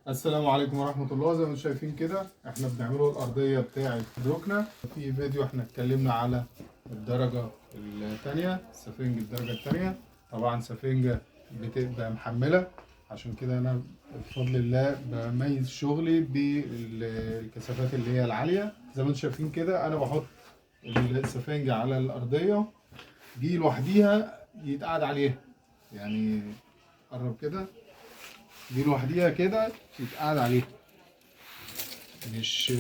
السلام عليكم ورحمة الله. زي ما انتم شايفين كده احنا بنعمله الأرضية بتاعة الركنة. في فيديو احنا اتكلمنا على الدرجة التانية، سفنج الدرجة التانية. طبعا سفنجة بتبقى محملة، عشان كده انا بفضل الله بميز شغلي بالكثافات اللي هي العالية. زي ما انتم شايفين كده انا بحط السفنجة على الأرضية دي لوحديها يتقعد عليها، يعني قرب كده، دي لوحديها كده يتقعد عليها، مش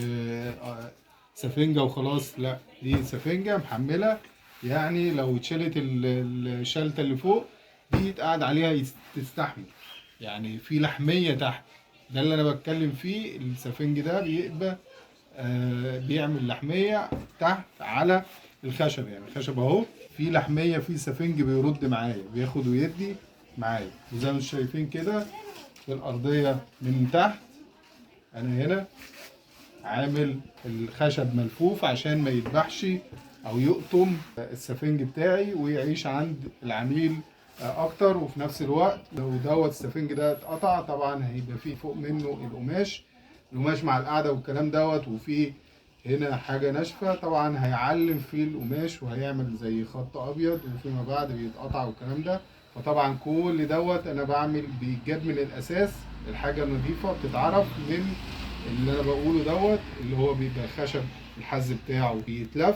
سفنجة وخلاص، لا دي سفنجة محملة. يعني لو اتشالت الشلتة اللي فوق دي يتقعد عليها تستحمل، يعني في لحمية تحت. ده اللي انا بتكلم فيه. السفنج ده بيبقى بيعمل لحمية تحت على الخشب، يعني الخشب اهو في لحمية، في سفنج بيرد معايا، بياخد ويدي معايا. وزي ما انتم شايفين كده الأرضية من تحت أنا هنا عامل الخشب ملفوف عشان ما يذبحش أو يقطم السفنج بتاعي ويعيش عند العميل أكتر. وفي نفس الوقت لو السفنج ده اتقطع طبعا هيبقى فيه فوق منه القماش مع القعدة والكلام وفي هنا حاجة ناشفة طبعا هيعلم في القماش وهيعمل زي خط أبيض وفيما بعد بيتقطع والكلام ده. فطبعا كل انا بعمل بيتجاب من الاساس. الحاجه النظيفه بتتعرف من اللي انا بقوله اللي هو بيبقى خشب الحز بتاعه بيتلف،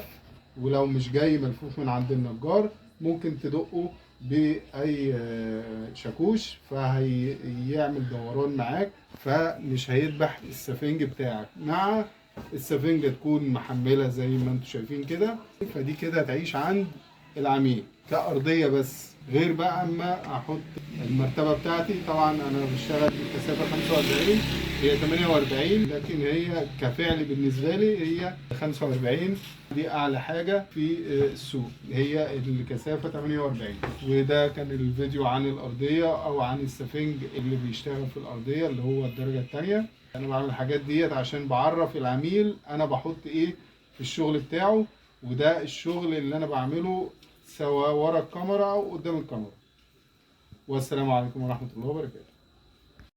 ولو مش جاي ملفوف من عند النجار ممكن تدقه باي شاكوش فهيعمل دوران معاك، فمش هيذبح السفنج بتاعك. مع السفنجة تكون محملة زي ما انتم شايفين كده، فدي كده تعيش عند العميل كأرضية بس. غير بقى اما احط المرتبة بتاعتي، طبعا انا بشتغل بالكثافة 45، هي 48 لكن هي كفعل بالنسبة لي هي 45. دي اعلى حاجة في السوق، هي الكثافة 48. وده كان الفيديو عن الارضية او عن السفنج اللي بيشتغل في الارضية اللي هو الدرجة التانية. انا بعمل الحاجات ديت عشان بعرف العميل انا بحط ايه في الشغل بتاعه، وده الشغل اللي انا بعمله سواء ورا الكاميرا او قدام الكاميرا. والسلام عليكم ورحمة الله وبركاته.